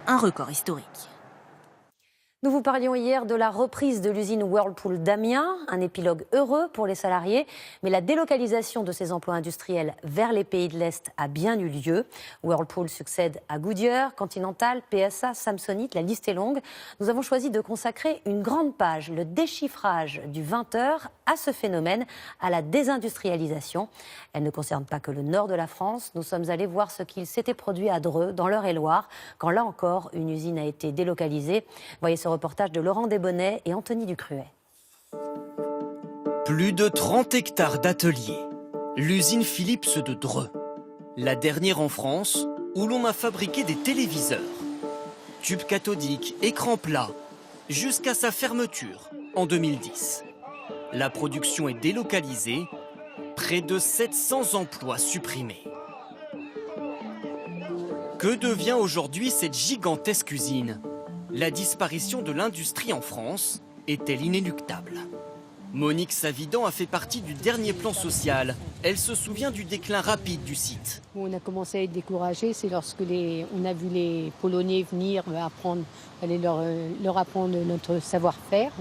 Un record historique. Nous vous parlions hier de la reprise de l'usine Whirlpool d'Amiens, un épilogue heureux pour les salariés, mais la délocalisation de ces emplois industriels vers les pays de l'Est a bien eu lieu. Whirlpool succède à Goodyear, Continental, PSA, Samsonite, la liste est longue. Nous avons choisi de consacrer une grande page, le déchiffrage du 20h, à ce phénomène, à la désindustrialisation. Elle ne concerne pas que le nord de la France. Nous sommes allés voir ce qu'il s'était produit à Dreux, dans l'Eure-et-Loire, quand là encore, une usine a été délocalisée. Voyez ce reportage de Laurent Desbonnets et Anthony Ducruet. Plus de 30 hectares d'ateliers. L'usine Philips de Dreux. La dernière en France où l'on a fabriqué des téléviseurs. Tubes cathodiques, écrans plats, jusqu'à sa fermeture en 2010. La production est délocalisée, près de 700 emplois supprimés. Que devient aujourd'hui cette gigantesque usine ? La disparition de l'industrie en France est-elle inéluctable? Monique Savidan a fait partie du dernier plan social. Elle se souvient du déclin rapide du site. On a commencé à être découragé, c'est lorsque on a vu les Polonais venir apprendre, aller leur apprendre notre savoir-faire.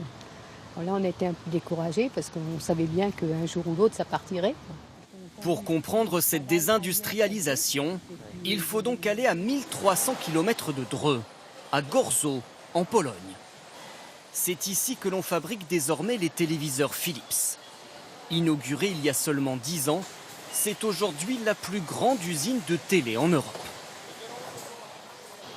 Alors là, on était un peu découragés parce qu'on savait bien qu'un jour ou l'autre, ça partirait. Pour comprendre cette désindustrialisation, il faut donc aller à 1300 km de Dreux, à Gorzo, en Pologne. C'est ici que l'on fabrique désormais les téléviseurs Philips. Inaugurée il y a seulement 10 ans, c'est aujourd'hui la plus grande usine de télé en Europe.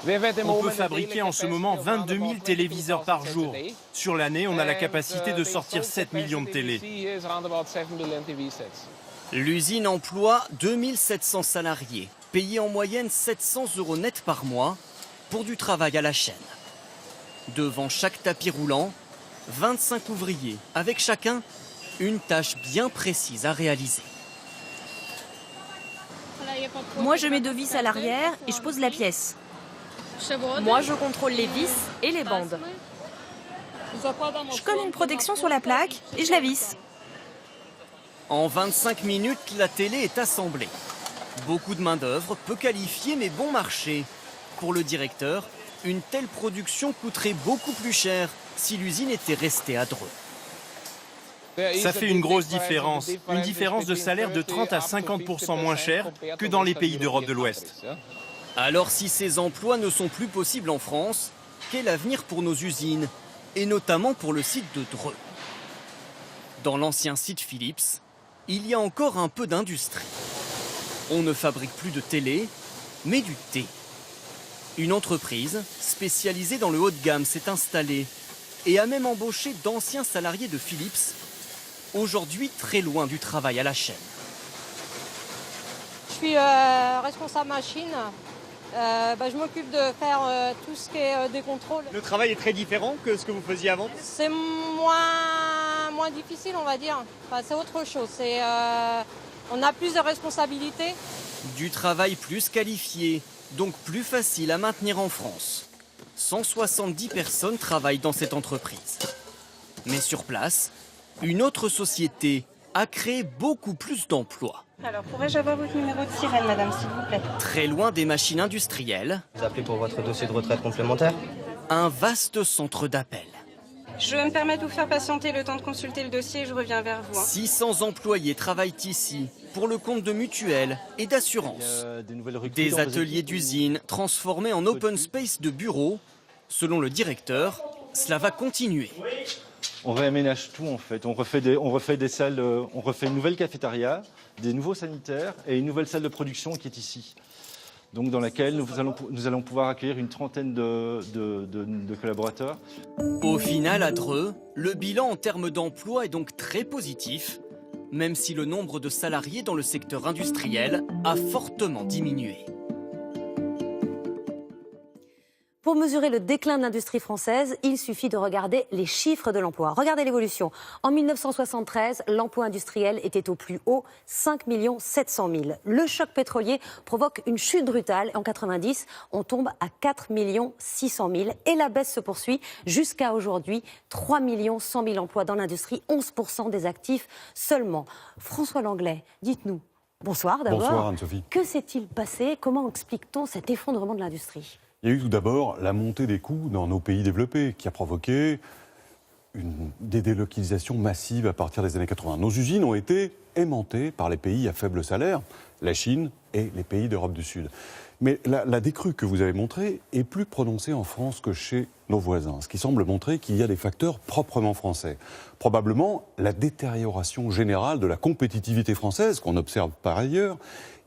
On peut fabriquer en ce moment 22 000 téléviseurs par jour. Sur l'année, on a la capacité de sortir 7 millions de télés. L'usine emploie 2700 salariés, payés en moyenne 700 € net par mois pour du travail à la chaîne. Devant chaque tapis roulant, 25 ouvriers, avec chacun une tâche bien précise à réaliser. Moi, je mets 2 vis à l'arrière et je pose la pièce. Moi, je contrôle les vis et les bandes. Je colle une protection sur la plaque et je la visse. En 25 minutes, la télé est assemblée. Beaucoup de main-d'œuvre, peu qualifiée mais bon marché. Pour le directeur, une telle production coûterait beaucoup plus cher si l'usine était restée à Dreux. Ça fait une grosse différence. Une différence de salaire de 30 à 50% moins cher que dans les pays d'Europe de l'Ouest. Alors si ces emplois ne sont plus possibles en France, quel avenir pour nos usines, et notamment pour le site de Dreux? Dans l'ancien site Philips, il y a encore un peu d'industrie. On ne fabrique plus de télé, mais du thé. Une entreprise spécialisée dans le haut de gamme s'est installée et a même embauché d'anciens salariés de Philips, aujourd'hui très loin du travail à la chaîne. Je suis responsable machine. Je m'occupe de faire tout ce qui est des contrôles. Le travail est très différent que ce que vous faisiez avant? C'est moins difficile, on va dire. Enfin, c'est autre chose. On a plus de responsabilités. Du travail plus qualifié, donc plus facile à maintenir en France. 170 personnes travaillent dans cette entreprise. Mais sur place, une autre société a créé beaucoup plus d'emplois. Alors, pourrais-je avoir votre numéro de sirène, madame, s'il vous plaît? Très loin des machines industrielles, Vous appelez pour votre dossier de retraite complémentaire? un vaste centre d'appel. Je me permets de vous faire patienter le temps de consulter le dossier et je reviens vers vous. 600 employés travaillent ici pour le compte de mutuelles et d'assurances. Des ateliers d'usine transformés en open space de bureaux. Selon le directeur, cela va continuer. On réaménage tout en fait. On refait des salles, on refait une nouvelle cafétéria, des nouveaux sanitaires et une nouvelle salle de production qui est ici. Donc dans laquelle nous allons pouvoir accueillir une trentaine de collaborateurs. Au final, à Dreux, le bilan en termes d'emploi est donc très positif, même si le nombre de salariés dans le secteur industriel a fortement diminué. Pour mesurer le déclin de l'industrie française, il suffit de regarder les chiffres de l'emploi. Regardez l'évolution. En 1973, l'emploi industriel était au plus haut, 5 700 000. Le choc pétrolier provoque une chute brutale. En 90, on tombe à 4 600 000. Et la baisse se poursuit jusqu'à aujourd'hui. 3 100 000 emplois dans l'industrie, 11% des actifs seulement. François Langlais, dites-nous. Bonsoir d'abord. Bonsoir Anne-Sophie. Que s'est-il passé? Comment explique-t-on cet effondrement de l'industrie? Il y a eu tout d'abord la montée des coûts dans nos pays développés qui a provoqué des délocalisations massives à partir des années 80. Nos usines ont été aimantées par les pays à faible salaire, la Chine et les pays d'Europe du Sud. Mais la décrue que vous avez montrée est plus prononcée en France que chez nos voisins, ce qui semble montrer qu'il y a des facteurs proprement français. Probablement la détérioration générale de la compétitivité française, qu'on observe par ailleurs,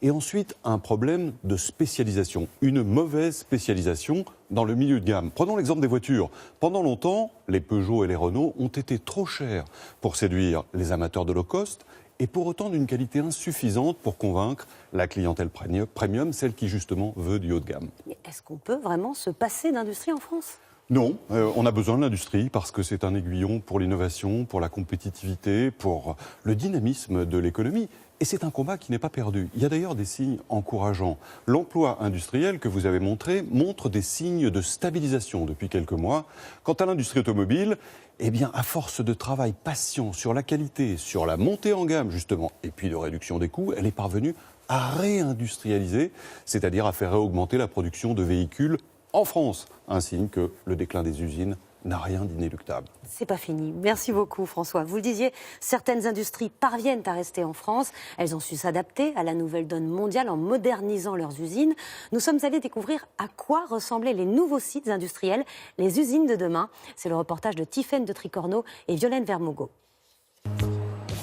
et ensuite un problème de spécialisation, une mauvaise spécialisation dans le milieu de gamme. Prenons l'exemple des voitures. Pendant longtemps, les Peugeot et les Renault ont été trop chers pour séduire les amateurs de low cost, et pour autant d'une qualité insuffisante pour convaincre la clientèle premium, celle qui justement veut du haut de gamme. Mais est-ce qu'on peut vraiment se passer d'industrie en France ? Non, on a besoin de l'industrie parce que c'est un aiguillon pour l'innovation, pour la compétitivité, pour le dynamisme de l'économie. Et c'est un combat qui n'est pas perdu. Il y a d'ailleurs des signes encourageants. L'emploi industriel que vous avez montré montre des signes de stabilisation depuis quelques mois. Quant à l'industrie automobile, eh bien, à force de travail patient sur la qualité, sur la montée en gamme justement, et puis de réduction des coûts, elle est parvenue à réindustrialiser, c'est-à-dire à faire augmenter la production de véhicules en France. Un signe que le déclin des usines n'a rien d'inéluctable. C'est pas fini. Merci beaucoup François. Vous le disiez, certaines industries parviennent à rester en France. Elles ont su s'adapter à la nouvelle donne mondiale en modernisant leurs usines. Nous sommes allés découvrir à quoi ressemblaient les nouveaux sites industriels, les usines de demain. C'est le reportage de Tiffaine de Tricorneau et Violaine Vermogo.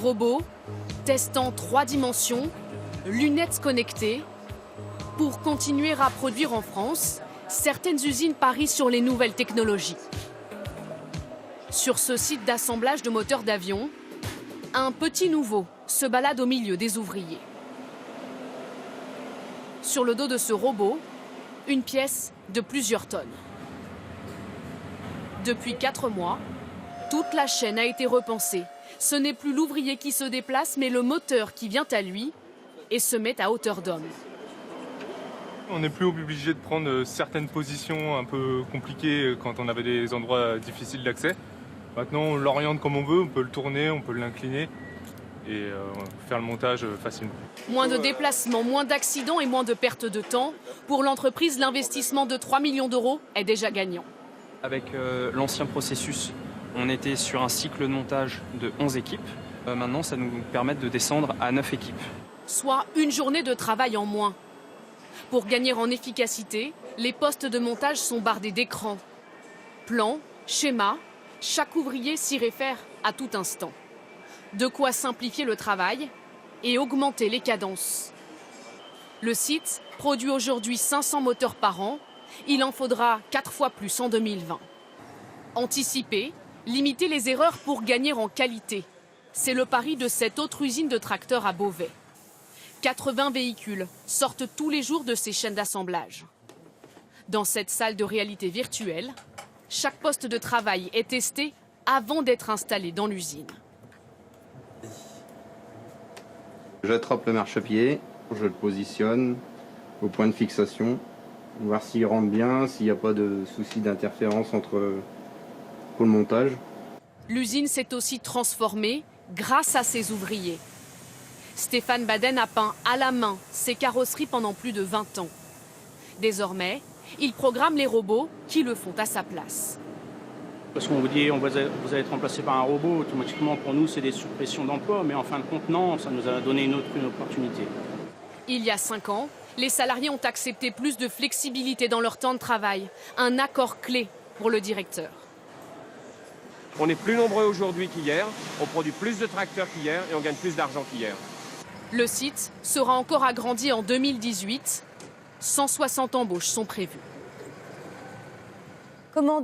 Robots, tests en 3 dimensions, lunettes connectées. Pour continuer à produire en France, certaines usines parient sur les nouvelles technologies. Sur ce site d'assemblage de moteurs d'avion, un petit nouveau se balade au milieu des ouvriers. Sur le dos de ce robot, une pièce de plusieurs tonnes. Depuis 4 mois, toute la chaîne a été repensée. Ce n'est plus l'ouvrier qui se déplace, mais le moteur qui vient à lui et se met à hauteur d'homme. On n'est plus obligé de prendre certaines positions un peu compliquées quand on avait des endroits difficiles d'accès. Maintenant, on l'oriente comme on veut, on peut le tourner, on peut l'incliner et faire le montage facilement. Moins de déplacements, moins d'accidents et moins de pertes de temps. Pour l'entreprise, l'investissement de 3 millions d'euros est déjà gagnant. Avec l'ancien processus, on était sur un cycle de montage de 11 équipes. Maintenant, ça nous permet de descendre à 9 équipes. Soit une journée de travail en moins. Pour gagner en efficacité, les postes de montage sont bardés d'écrans. Plans, schémas, chaque ouvrier s'y réfère à tout instant. De quoi simplifier le travail et augmenter les cadences. Le site produit aujourd'hui 500 moteurs par an. Il en faudra 4 fois plus en 2020. Anticiper, limiter les erreurs pour gagner en qualité. C'est le pari de cette autre usine de tracteurs à Beauvais. 80 véhicules sortent tous les jours de ces chaînes d'assemblage. Dans cette salle de réalité virtuelle, chaque poste de travail est testé avant d'être installé dans l'usine. J'attrape le marchepied, je le positionne au point de fixation, voir s'il rentre bien, s'il n'y a pas de souci d'interférence pour le montage. L'usine s'est aussi transformée grâce à ses ouvriers. Stéphane Baden a peint à la main ses carrosseries pendant plus de 20 ans. Désormais, il programme les robots qui le font à sa place. Parce qu'on vous dit vous allez être remplacé par un robot, automatiquement pour nous c'est des suppressions d'emplois, mais en fin de compte non, ça nous a donné une opportunité. Il y a 5 ans, les salariés ont accepté plus de flexibilité dans leur temps de travail, un accord clé pour le directeur. On est plus nombreux aujourd'hui qu'hier, on produit plus de tracteurs qu'hier et on gagne plus d'argent qu'hier. Le site sera encore agrandi en 2018. 160 embauches sont prévues. Comment